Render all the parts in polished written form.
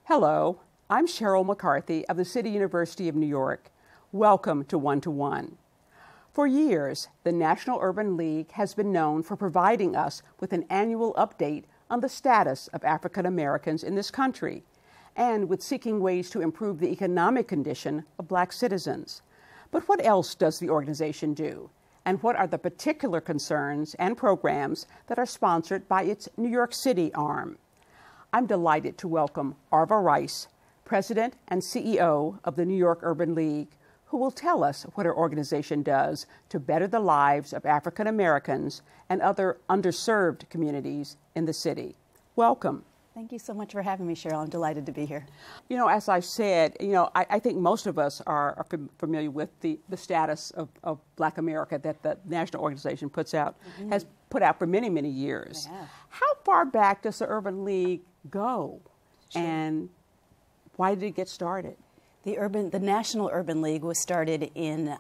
Hello, I'm Sheryl McCarthy of the City University of New York. Welcome to One-to-One. For years, the National Urban League has been known for providing us with an annual update on the status of African Americans in this country, and with seeking ways to improve the economic condition of Black citizens. But what else does the organization do? And what are the particular concerns and programs that are sponsored by its New York City arm? I'm delighted to welcome Arva Rice, President and CEO of the New York Urban League, who will tell us what her organization does to better the lives of African Americans and other underserved communities in the city. Welcome. Thank you so much for having me, Sheryl. I'm delighted to be here. You know, as I said, I think most of us are familiar with the status of Black America that the national organization puts out, has put out for many, many years. Yeah. How far back does the Urban League go? Sure. And why did it get started? The National Urban League was started in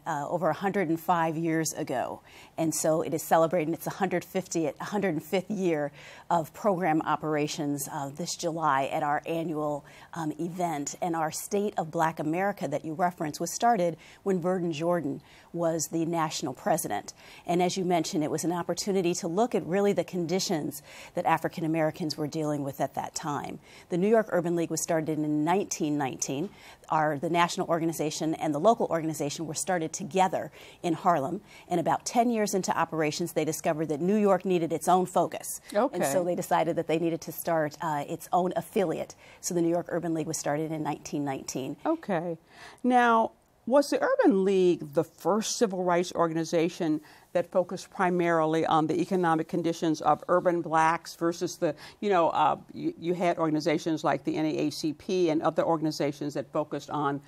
over 105 years ago, and so it is celebrating its 105th year of program operations this July at our annual event. And our State of Black America that you referenced was started when Burton Jordan was the national president. And as you mentioned, it was an opportunity to look at really the conditions that African Americans were dealing with at that time. The New York Urban League was started in 1919. The national organization and the local organization were started together in Harlem. And about 10 years into operations, they discovered that New York needed its own focus. Okay. And so they decided that they needed to start its own affiliate. So the New York Urban League was started in 1919. Okay. Now, was the Urban League the first civil rights organization that focused primarily on the economic conditions of urban Blacks versus the, you had organizations like the NAACP and other organizations that focused on,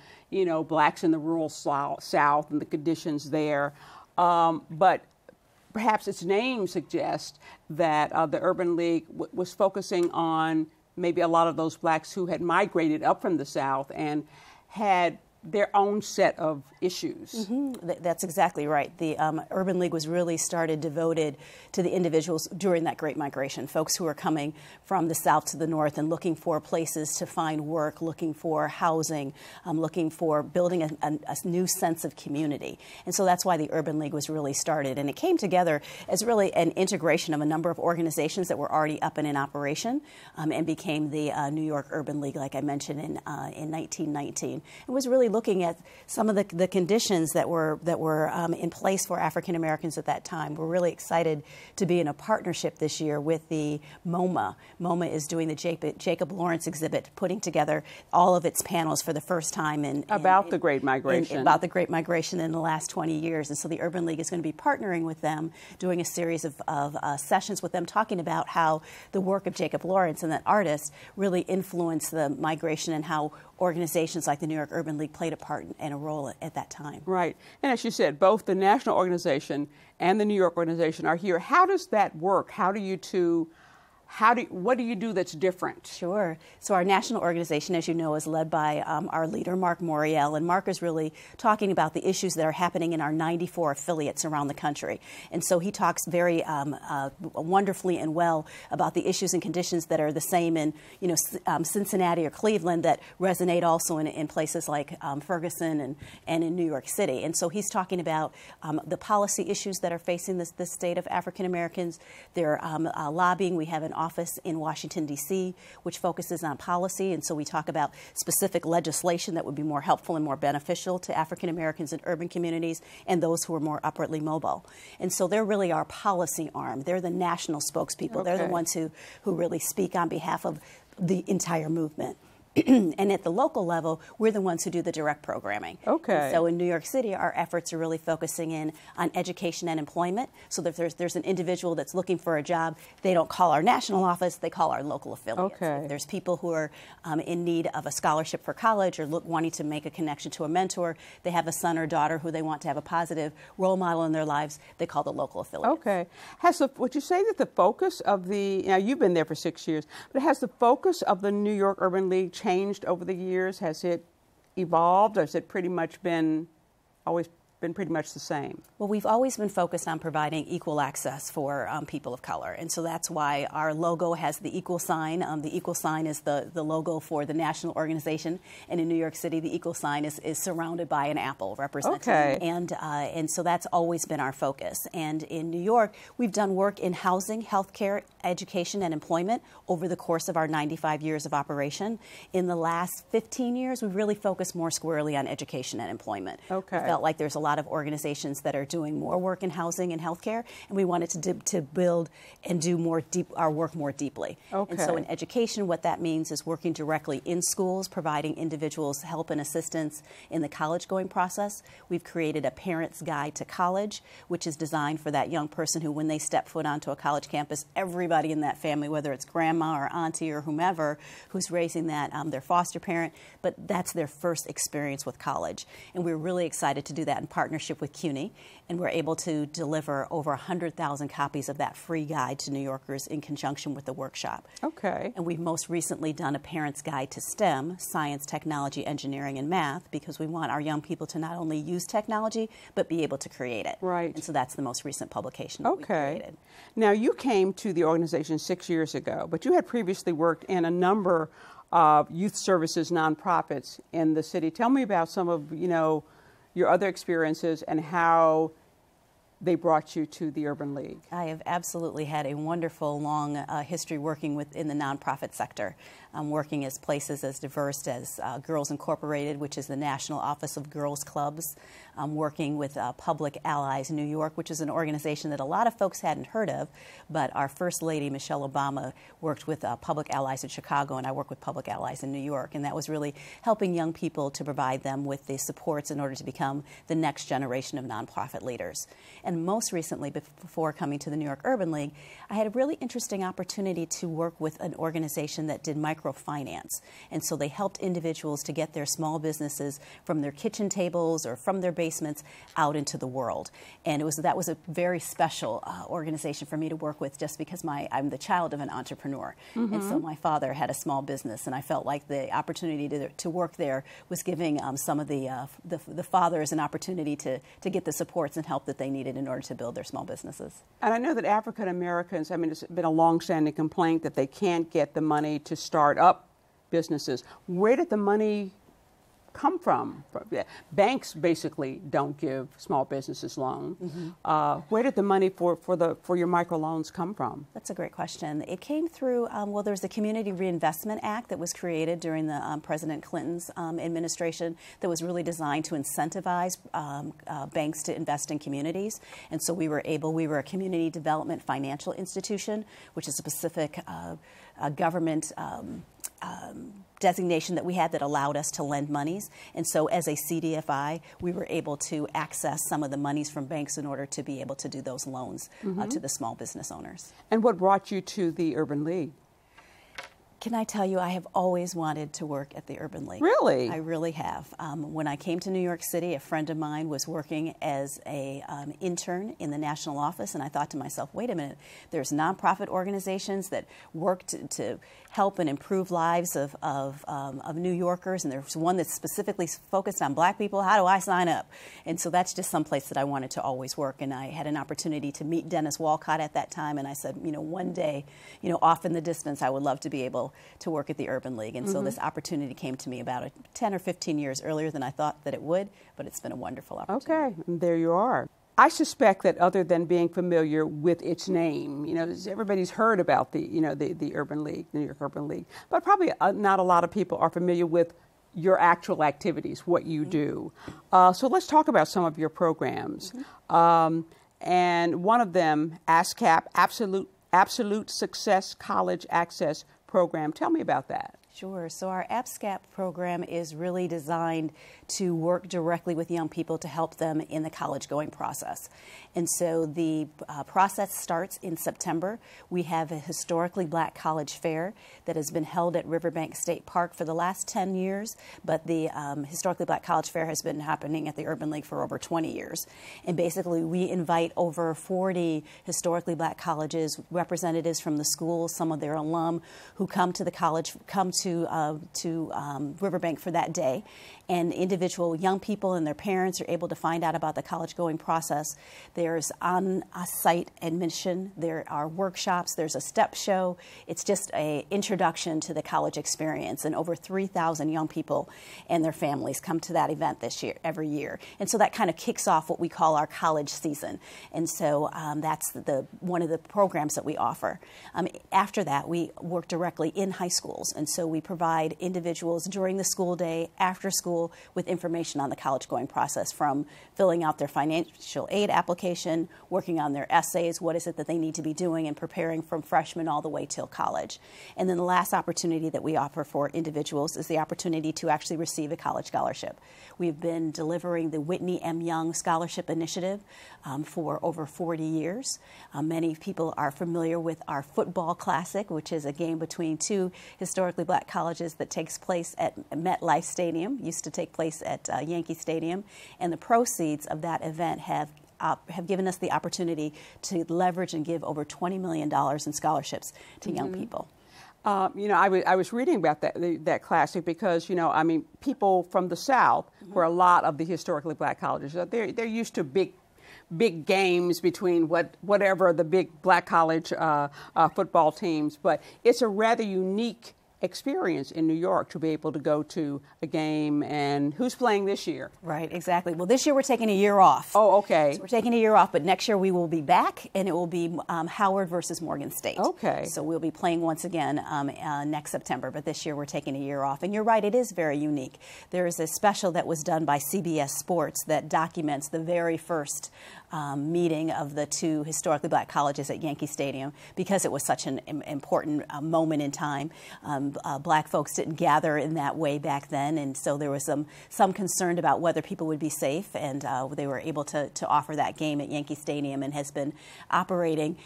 Blacks in the rural South and the conditions there. But perhaps its name suggests that the Urban League was focusing on maybe a lot of those Blacks who had migrated up from the South and had their own set of issues. That's exactly right. The Urban League was really devoted to the individuals during that Great Migration, folks who were coming from the South to the North and looking for places to find work, looking for housing, looking for building a new sense of community. And so that's why the Urban League was really started. And it came together as really an integration of a number of organizations that were already up and in operation and became the New York Urban League, like I mentioned, in 1919. It was really looking at some of the conditions that were in place for African Americans at that time. We're really excited to be in a partnership this year with the MoMA. MoMA is doing the Jacob Lawrence exhibit, putting together all of its panels for the first time about the Great Migration. About the Great Migration in the last 20 years. And so the Urban League is going to be partnering with them, doing a series of sessions with them, talking about how the work of Jacob Lawrence and that artist really influenced the migration and how organizations like the New York Urban League played a part and a role at that time. Right. And as you said, both the national organization and the New York organization are here. How does that work? What do you do that's different? Sure. So our national organization, as you know, is led by our leader, Mark Morial. And Mark is really talking about the issues that are happening in our 94 affiliates around the country. And so he talks very wonderfully and well about the issues and conditions that are the same in, Cincinnati or Cleveland that resonate also in places like Ferguson and in New York City. And so he's talking about the policy issues that are facing this state of African Americans. They're lobbying. We have an office in Washington, D.C., which focuses on policy. And so we talk about specific legislation that would be more helpful and more beneficial to African Americans in urban communities and those who are more upwardly mobile. And so they're really our policy arm. They're the national spokespeople. Okay. They're the ones who really speak on behalf of the entire movement. And at the local level, we're the ones who do the direct programming. Okay. And so in New York City, our efforts are really focusing in on education and employment. So that if there's an individual that's looking for a job, they don't call our national office, they call our local affiliates. Okay. If there's people who are in need of a scholarship for college or wanting to make a connection to a mentor, they have a son or daughter who they want to have a positive role model in their lives, they call the local affiliate. Okay. Would you say that the focus of now you've been there for 6 years, but has the focus of the New York Urban League changed over the years? Has it evolved, or has it pretty much been always been pretty much the same? Well, we've always been focused on providing equal access for people of color, and so that's why our logo has the equal sign. The equal sign is the logo for the national organization, and in New York City, the equal sign is surrounded by an apple representing. Okay. And so that's always been our focus. And in New York, we've done work in housing, healthcare, education, and employment over the course of our 95 years of operation. In the last 15 years, we've really focused more squarely on education and employment. Okay. We felt like there's a lot of organizations that are doing more work in housing and healthcare, and we wanted to build and do our work more deeply. Okay. And so in education, what that means is working directly in schools, providing individuals help and assistance in the college-going process. We've created a parent's guide to college, which is designed for that young person who, when they step foot onto a college campus, everybody in that family, whether it's grandma or auntie or whomever who's raising that, their foster parent, but that's their first experience with college. And we're really excited to do that in partnership with CUNY, and we're able to deliver over 100,000 copies of that free guide to New Yorkers in conjunction with the workshop. Okay. And we've most recently done a parent's guide to STEM, science, technology, engineering, and math, because we want our young people to not only use technology, but be able to create it. Right. And so that's the most recent publication that we created. Now, you came to the organization 6 years ago, but you had previously worked in a number of youth services nonprofits in the city. Tell me about some of, your other experiences and how they brought you to the Urban League. I have absolutely had a wonderful, long history working in the nonprofit sector. Working as places as diverse as Girls Incorporated, which is the National Office of Girls Clubs. Working with Public Allies New York, which is an organization that a lot of folks hadn't heard of, but our First Lady, Michelle Obama, worked with Public Allies in Chicago, and I work with Public Allies in New York. And that was really helping young people to provide them with the supports in order to become the next generation of nonprofit leaders. And most recently, before coming to the New York Urban League, I had a really interesting opportunity to work with an organization that did microfinance. And so they helped individuals to get their small businesses from their kitchen tables or from their basements out into the world. And that was a very special organization for me to work with, just because I'm the child of an entrepreneur. And so my father had a small business, and I felt like the opportunity to work there was giving some of the fathers an opportunity to get the supports and help that they needed in order to build their small businesses. And I know that African Americans, it's been a long-standing complaint that they can't get the money to start up businesses. Where did the money come from? Banks basically don't give small businesses loans. Where did the money for your microloans come from? That's a great question. It came through, there's the Community Reinvestment Act that was created during the President Clinton's administration that was really designed to incentivize banks to invest in communities. And so we were a community development financial institution, which is a specific government designation that we had that allowed us to lend monies. And so as a CDFI, we were able to access some of the monies from banks in order to be able to do those loans to the small business owners. And what brought you to the Urban League? Can I tell you, I have always wanted to work at the Urban League. Really? I really have. When I came to New York City, a friend of mine was working as an intern in the national office, and I thought to myself, wait a minute, there's nonprofit organizations that work to help and improve lives of New Yorkers, and there's one that's specifically focused on black people. How do I sign up? And so that's just some place that I wanted to always work, and I had an opportunity to meet Dennis Walcott at that time, and I said, one day, off in the distance, I would love to be able to work at the Urban League. And so this opportunity came to me about 10 or 15 years earlier than I thought that it would, but it's been a wonderful opportunity. Okay, and there you are. I suspect that other than being familiar with its name, everybody's heard about the Urban League, the New York Urban League, but probably not a lot of people are familiar with your actual activities, what you do. So let's talk about some of your programs. And one of them, ASCAP, Absolute Success College Access Program. Tell me about that. Sure. So our APSCAP program is really designed to work directly with young people to help them in the college-going process. And so the process starts in September. We have a historically black college fair that has been held at Riverbank State Park for the last 10 years, but the historically black college fair has been happening at the Urban League for over 20 years. And basically we invite over 40 historically black colleges, representatives from the schools, some of their alum who come to the college, come to Riverbank for that day. And individual young people and their parents are able to find out about the college-going process. There's on-site admission. There are workshops. There's a step show. It's just an introduction to the college experience. And over 3,000 young people and their families come to that event this year, every year. And so that kind of kicks off what we call our college season. And so that's one of the programs that we offer. After that, we work directly in high schools. And so we provide individuals during the school day, after school, with information on the college-going process, from filling out their financial aid application, working on their essays, what is it that they need to be doing, and preparing from freshman all the way till college. And then the last opportunity that we offer for individuals is the opportunity to actually receive a college scholarship. We've been delivering the Whitney M. Young Scholarship Initiative for over 40 years. Many people are familiar with our Football Classic, which is a game between two historically black colleges that takes place at MetLife Stadium, used to take place at Yankee Stadium, and the proceeds of that event have given us the opportunity to leverage and give over $20 million in scholarships to young people. I was reading about that classic because, I mean, people from the South, where a lot of the historically black colleges, they're used to big games between whatever the big black college football teams, but it's a rather unique experience in New York to be able to go to a game. And who's playing this year? Right, exactly. Well, this year we're taking a year off. Oh, okay. So we're taking a year off, but next year we will be back, and it will be Howard versus Morgan State. Okay. So we'll be playing once again next September, but this year we're taking a year off. And you're right, it is very unique. There is a special that was done by CBS Sports that documents the very first meeting of the two historically black colleges at Yankee Stadium, because it was such an important moment in time. Black folks didn't gather in that way back then, and so there was some concern about whether people would be safe, and they were able to offer that game at Yankee Stadium, and has been operating,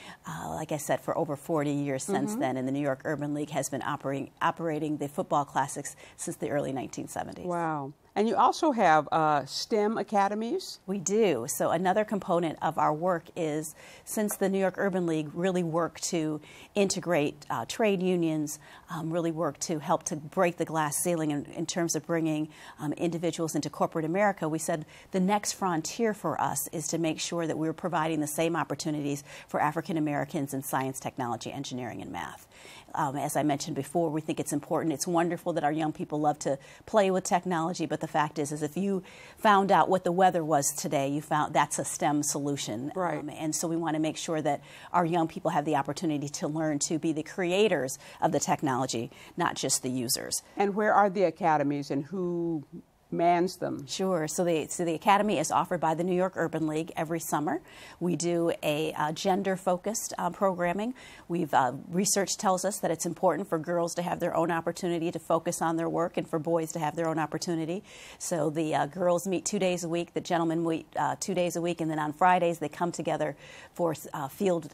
like I said, for over 40 years since then. And the New York Urban League has been operating the football classics since the early 1970s. Wow. And you also have STEM academies? We do. So another component of our work is, since the New York Urban League really worked to integrate trade unions, really worked to help to break the glass ceiling in terms of bringing individuals into corporate America, we said the next frontier for us is to make sure that we're providing the same opportunities for African Americans in science, technology, engineering, and math. As I mentioned before, we think it's important. It's wonderful that our young people love to play with technology, but the fact is if you found out what the weather was today, you found that's a STEM solution. Right. And so we want to make sure that our young people have the opportunity to learn to be the creators of the technology, not just the users. And where are the academies, and who mans them? Sure. So the Academy is offered by the New York Urban League every summer. We do a gender-focused programming. Research tells us that it's important for girls to have their own opportunity to focus on their work, and for boys to have their own opportunity. So the girls meet 2 days a week, the gentlemen meet 2 days a week, and then on Fridays they come together for field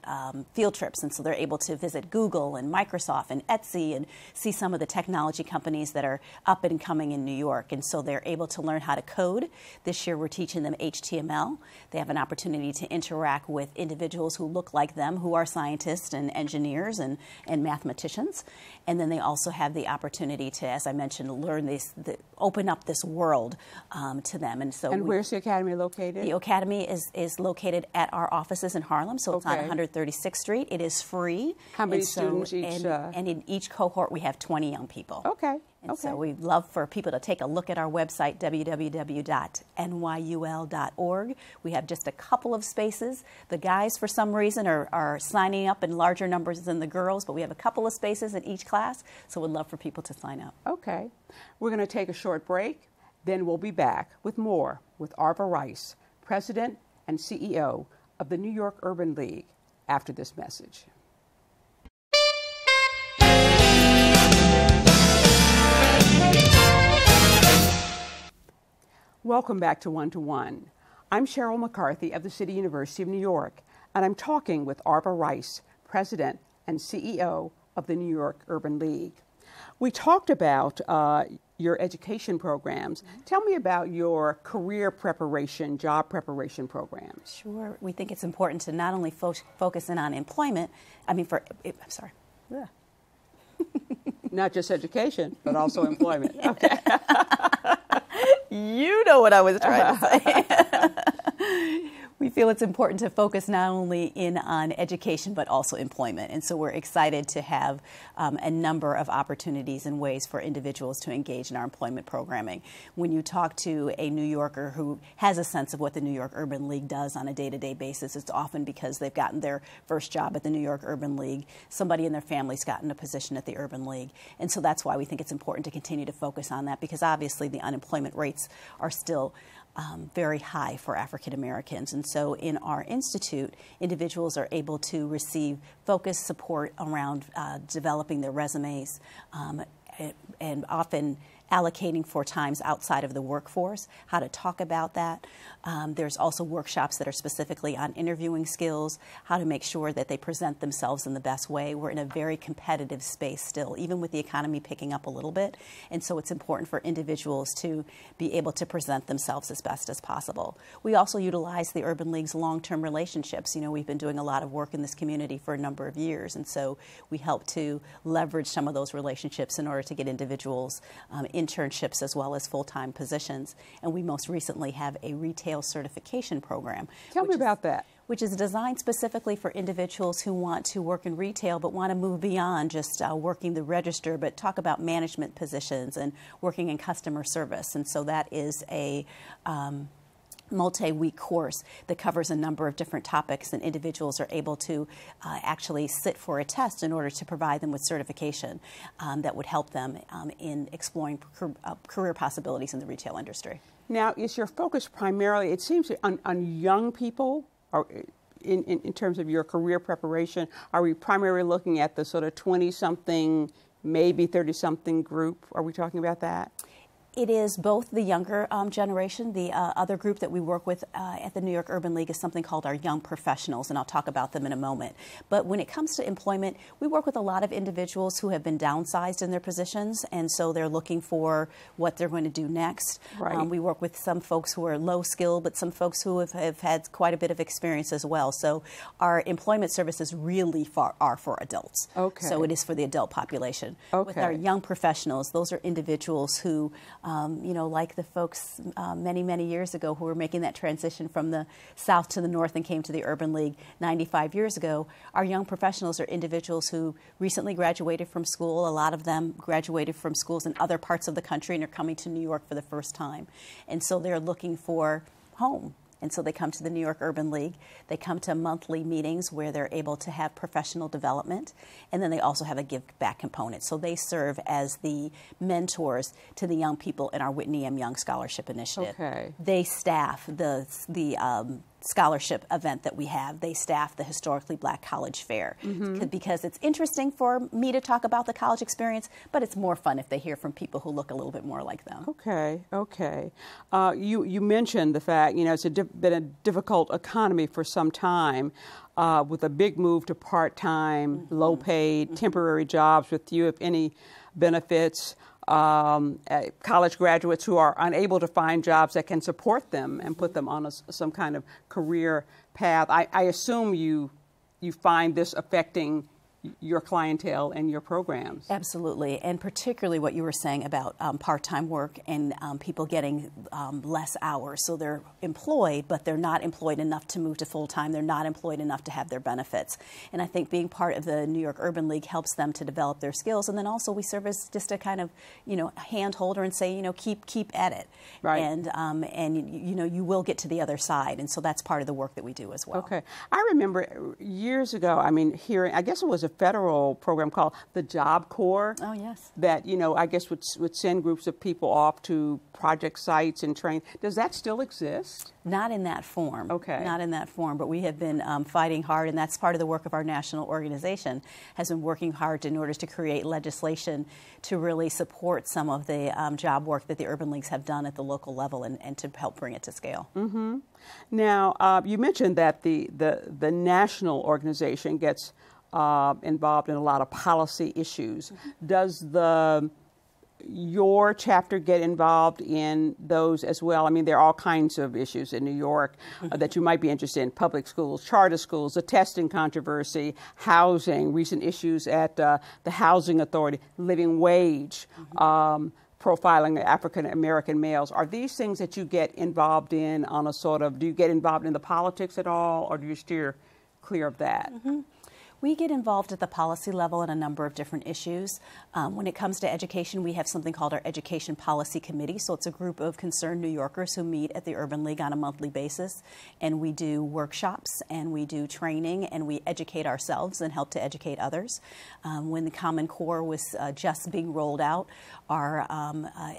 trips. And so they're able to visit Google and Microsoft and Etsy and see some of the technology companies that are up and coming in New York. And so they're able to learn how to code. This year we're teaching them HTML. They have an opportunity to interact with individuals who look like them, who are scientists and engineers and mathematicians. And then they also have the opportunity to, as I mentioned, learn open up this world to them. And so, where's the Academy located? The Academy is located at our offices in Harlem, so it's on 136th Street. It is free. How many students each? And in each cohort we have 20 young people. Okay. And so we'd love for people to take a look at our website, www.nyul.org. We have just a couple of spaces. The guys, for some reason, are signing up in larger numbers than the girls, but we have a couple of spaces in each class, so we'd love for people to sign up. Okay. We're going to take a short break, then we'll be back with more with Arva Rice, President and CEO of the New York Urban League, after this message. Welcome back to One to One. I'm Sheryl McCarthy of the City University of New York, and I'm talking with Arva Rice, President and CEO of the New York Urban League. We talked about your education programs. Tell me about your career preparation, job preparation programs. Sure. We think it's important to not only focus in on employment, Not just education, but also employment. Okay. You know what I was trying to say. We feel it's important to focus not only in on education, but also employment. And so we're excited to have a number of opportunities and ways for individuals to engage in our employment programming. When you talk to a New Yorker who has a sense of what the New York Urban League does on a day-to-day basis, it's often because they've gotten their first job at the New York Urban League. Somebody in their family's gotten a position at the Urban League. And so that's why we think it's important to continue to focus on that, because obviously the unemployment rates are still very high for African Americans. And so in our institute, individuals are able to receive focused support around developing their resumes and often allocating for times outside of the workforce, how to talk about that. There's also workshops that are specifically on interviewing skills, how to make sure that they present themselves in the best way. We're in a very competitive space still, even with the economy picking up a little bit. And so it's important for individuals to be able to present themselves as best as possible. We also utilize the Urban League's long-term relationships. You know, we've been doing a lot of work in this community for a number of years, and so we help to leverage some of those relationships in order to get individuals internships as well as full-time positions. And we most recently have a retail certification program. Tell me about that. Which is designed specifically for individuals who want to work in retail but want to move beyond just working the register, but talk about management positions and working in customer service. And so that is a multi-week course that covers a number of different topics, and individuals are able to actually sit for a test in order to provide them with certification that would help them in exploring career possibilities in the retail industry. Now, is your focus primarily, it seems, on young people, or in terms of your career preparation? Are we primarily looking at the sort of 20-something, maybe 30-something group? Are we talking about that? It is both the younger generation. The other group that we work with at the New York Urban League is something called our young professionals, and I'll talk about them in a moment. But when it comes to employment, we work with a lot of individuals who have been downsized in their positions, and so they're looking for what they're going to do next. Right. We work with some folks who are low skill, but some folks who have had quite a bit of experience as well. So our employment services really are for adults. Okay. So it is for the adult population. Okay. With our young professionals, those are individuals who you know, like the folks many, many years ago who were making that transition from the South to the North and came to the Urban League 95 years ago. Our young professionals are individuals who recently graduated from school. A lot of them graduated from schools in other parts of the country and are coming to New York for the first time. And so they're looking for home. And so they come to the New York Urban League. They come to monthly meetings where they're able to have professional development. And then they also have a give back component. So they serve as the mentors to the young people in our Whitney M. Young Scholarship Initiative. Okay. They staff the scholarship event that we have. They staff the Historically Black College Fair, because it's interesting for me to talk about the college experience, but it's more fun if they hear from people who look a little bit more like them. Okay, okay. You mentioned the fact, you know, it's been a difficult economy for some time, with a big move to part-time, low-paid, temporary jobs with few, if any, benefits. College graduates who are unable to find jobs that can support them and put them on some kind of career path. I assume you find this affecting your clientele and your programs. Absolutely, and particularly what you were saying about part-time work and people getting less hours. So they're employed, but they're not employed enough to move to full-time. They're not employed enough to have their benefits. And I think being part of the New York Urban League helps them to develop their skills. And then also we serve as just a kind of, you know, hand holder and say, you know, keep at it. Right. And you know, you will get to the other side. And so that's part of the work that we do as well. Okay. I remember years ago, I mean, hearing, I guess it was a federal program called the Job Corps. Oh, yes. That, you know, I guess would send groups of people off to project sites and train. Does that still exist? Not in that form. Okay. Not in that form, but we have been fighting hard, and that's part of the work of our national organization, has been working hard in order to create legislation to really support some of the job work that the urban leagues have done at the local level and to help bring it to scale. Mm-hmm. Now, you mentioned that the national organization gets involved in a lot of policy issues. Mm-hmm. Does your chapter get involved in those as well? I mean, there are all kinds of issues in New York that you might be interested in: public schools, charter schools, the testing controversy, housing, recent issues at the Housing Authority, living wage, profiling African American males. Are these things that you get involved in on a sort of, do you get involved in the politics at all, or do you steer clear of that? We get involved at the policy level in a number of different issues. When it comes to education, we have something called our Education Policy Committee. So it's a group of concerned New Yorkers who meet at the Urban League on a monthly basis. And we do workshops, and we do training, and we educate ourselves and help to educate others. When the Common Core was just being rolled out, our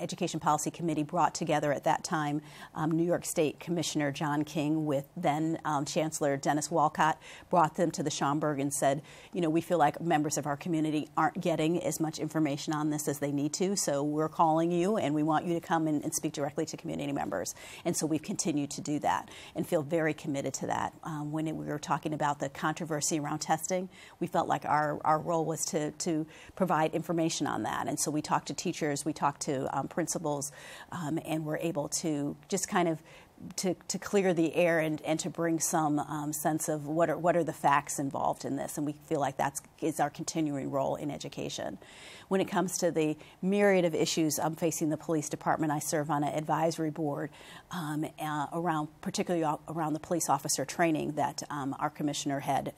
Education Policy Committee brought together at that time New York State Commissioner John King with then Chancellor Dennis Walcott, brought them to the Schomburg and said, you know, we feel like members of our community aren't getting as much information on this as they need to, so we're calling you and we want you to come and speak directly to community members. And so we've continued to do that and feel very committed to that. When we were talking about the controversy around testing, we felt like our role was to provide information on that. And so we talked to teachers, we talked to principals, and we're able to just kind of to clear the air and to bring some sense of what are the facts involved in this, and we feel like that is our continuing role in education. When it comes to the myriad of issues facing the police department, I serve on an advisory board particularly around the police officer training that our commissioner had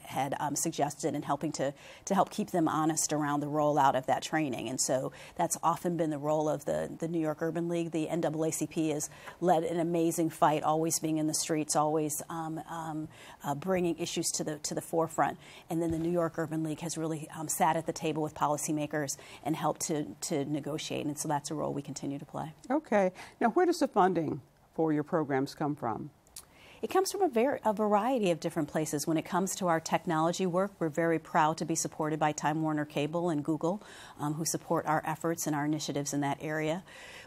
suggested, and helping to help keep them honest around the rollout of that training. And so that's often been the role of the New York Urban League. The NAACP has led an amazing fight, always being in the streets, always bringing issues to the forefront. And then the New York Urban League has really sat at the table with policymakers and helped to negotiate. And so that's a role we continue to play. Okay. Now, where does the funding for your programs come from? It comes from a variety of different places. When it comes to our technology work, we're very proud to be supported by Time Warner Cable and Google, who support our efforts and our initiatives in that area.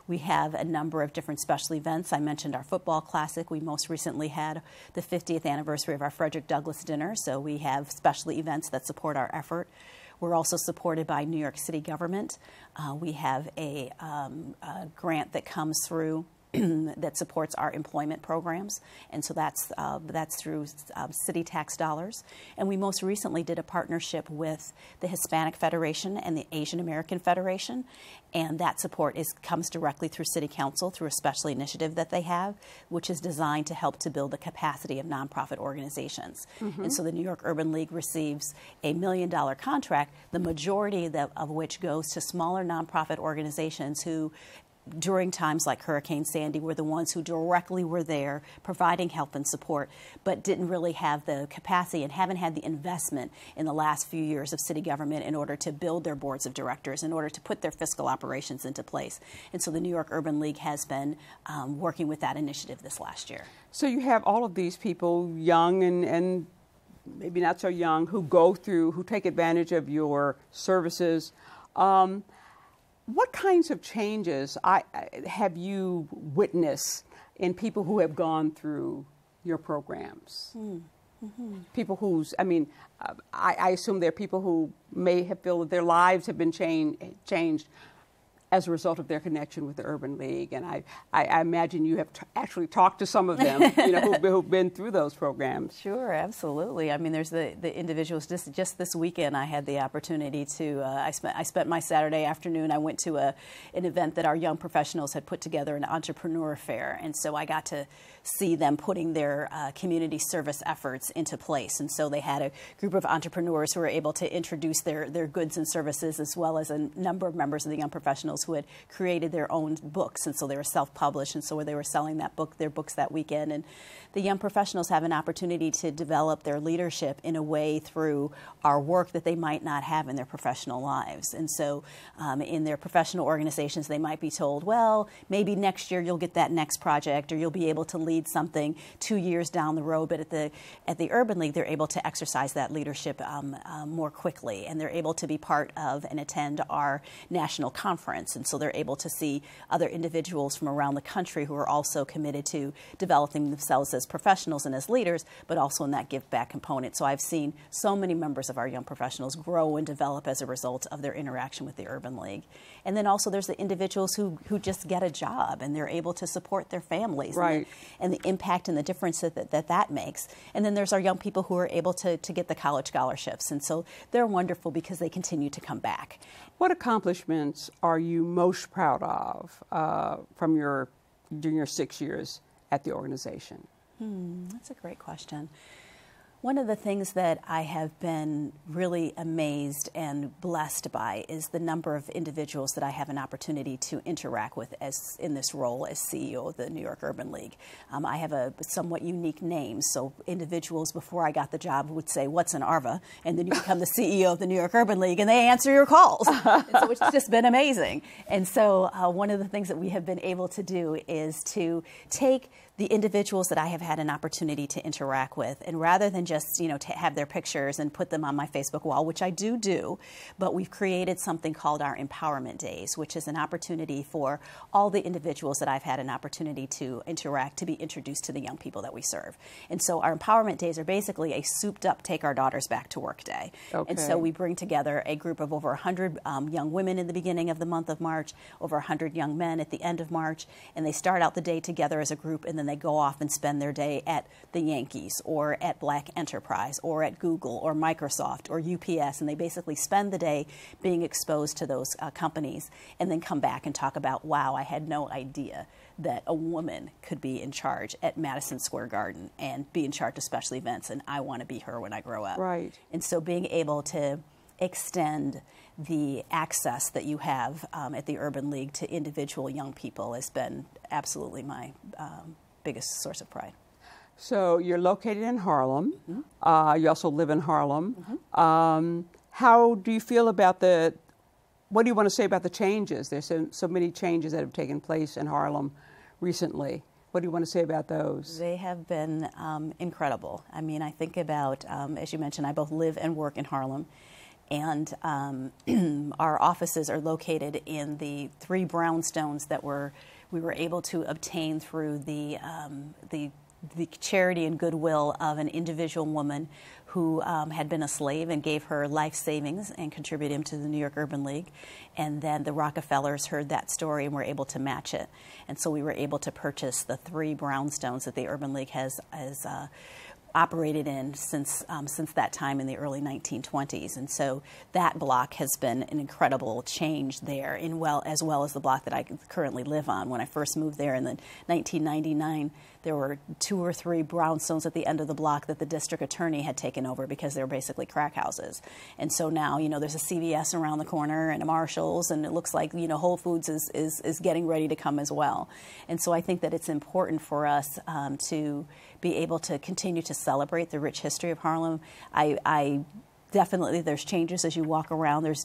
We have a number of different special events. I mentioned our football classic. We most recently had the 50th anniversary of our Frederick Douglass dinner, so we have special events that support our effort. We're also supported by New York City government. We have a grant that comes through that supports our employment programs, and so that's through city tax dollars. And we most recently did a partnership with the Hispanic Federation and the Asian American Federation, and that support comes directly through City Council through a special initiative that they have, which is designed to help to build the capacity of nonprofit organizations. And so the New York Urban League receives a $1 million contract, the majority of which goes to smaller nonprofit organizations who, during times like Hurricane Sandy, were the ones who directly were there providing help and support, but didn't really have the capacity and haven't had the investment in the last few years of city government in order to build their boards of directors, in order to put their fiscal operations into place. And so the New York Urban League has been working with that initiative this last year. So you have all of these people, young and maybe not so young, who take advantage of your services. What kinds of changes have you witnessed in people who have gone through your programs? People whose, I assume there are people who may have felt that their lives have been changed as a result of their connection with the Urban League. And I imagine you have actually talked to some of them, who've been through those programs. Sure, absolutely. I mean, there's the individuals. Just this weekend, I had the opportunity to, I spent my Saturday afternoon, I went to an event that our young professionals had put together, an entrepreneur fair. And so I got to see them putting their community service efforts into place. And so they had a group of entrepreneurs who were able to introduce their goods and services, as well as a number of members of the young professionals who had created their own books, and so they were self-published, and so they were selling their books that weekend. And the young professionals have an opportunity to develop their leadership in a way through our work that they might not have in their professional lives. And so in their professional organizations, they might be told, well, maybe next year you'll get that next project, or you'll be able to lead something 2 years down the road. But at the Urban League, they're able to exercise that leadership more quickly, and they're able to be part of and attend our national conference. events. And so they're able to see other individuals from around the country who are also committed to developing themselves as professionals and as leaders, but also in that give back component. So I've seen so many members of our young professionals grow and develop as a result of their interaction with the Urban League. And then also there's the individuals who just get a job and they're able to support their families, right, and the impact and the difference that makes. And then there's our young people who are able to get the college scholarships. And so they're wonderful because they continue to come back. What accomplishments are you most proud of during your 6 years at the organization? That's a great question. One of the things that I have been really amazed and blessed by is the number of individuals that I have an opportunity to interact with as in this role as CEO of the New York Urban League. I have a somewhat unique name, so individuals before I got the job would say, "What's an Arva?" And then you become the CEO of the New York Urban League, and they answer your calls. And so it's just been amazing. And so one of the things that we have been able to do is to take the individuals that I have had an opportunity to interact with, and rather than just to have their pictures and put them on my Facebook wall, which I do, but we've created something called our Empowerment Days, which is an opportunity for all the individuals that I've had an opportunity to interact, to be introduced to the young people that we serve. And so our Empowerment Days are basically a souped up Take Our Daughters Back to Work Day. Okay. And so we bring together a group of over 100 young women in the beginning of the month of March, over 100 young men at the end of March, and they start out the day together as a group, and then they go off and spend their day at the Yankees or at Black Enterprise or at Google or Microsoft or UPS, and they basically spend the day being exposed to those companies and then come back and talk about, wow, I had no idea that a woman could be in charge at Madison Square Garden and be in charge of special events, and I want to be her when I grow up. Right. And so being able to extend the access that you have at the Urban League to individual young people has been absolutely my biggest source of pride. So you're located in Harlem. Mm-hmm. You also live in Harlem. Mm-hmm. How do you feel about what do you want to say about the changes? There's so many changes that have taken place in Harlem recently. What do you want to say about those? They have been incredible. I mean, I think about, as you mentioned, I both live and work in Harlem. And our offices are located in the 3 brownstones that we were able to obtain through the charity and goodwill of an individual woman who had been a slave and gave her life savings and contributed him to the New York Urban League. And then the Rockefellers heard that story and were able to match it. And so we were able to purchase the 3 brownstones that the Urban League has operated in since that time in the early 1920s. And so that block has been an incredible change there, as well as the block that I currently live on. When I first moved there in 1999, there were 2 or 3 brownstones at the end of the block that the district attorney had taken over because they were basically crack houses. And so now, there's a CVS around the corner and a Marshall's, and it looks like, Whole Foods is getting ready to come as well. And so I think that it's important for us to be able to continue to celebrate the rich history of Harlem. I definitely, there's changes as you walk around. There's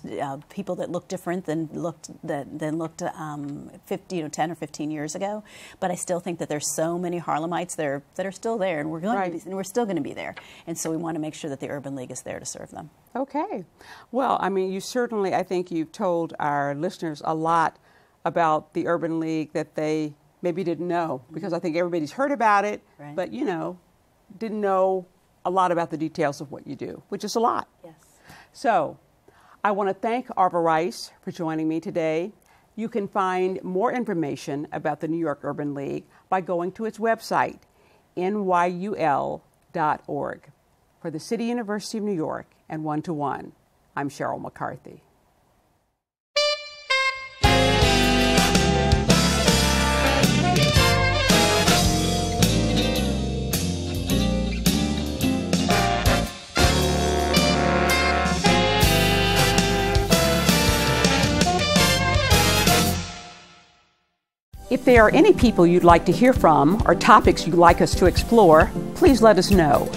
people that look different than looked 10 or 15 years ago. But I still think that there's so many Harlemites that are still there, and we're still going to be there. And so we want to make sure that the Urban League is there to serve them. Okay. Well, I mean, I think you've told our listeners a lot about the Urban League that they maybe didn't know, because I think everybody's heard about it, right, but, didn't know a lot about the details of what you do, which is a lot. Yes. So I want to thank Arva Rice for joining me today. You can find more information about the New York Urban League by going to its website, nyul.org. For the City University of New York and One to One, I'm Sheryl McCarthy. If there are any people you'd like to hear from or topics you'd like us to explore, please let us know.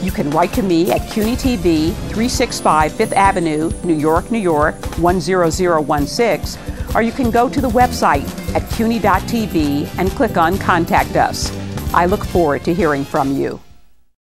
You can write to me at CUNY TV, 365 Fifth Avenue, New York, 10016, or you can go to the website at cuny.tv and click on Contact Us. I look forward to hearing from you.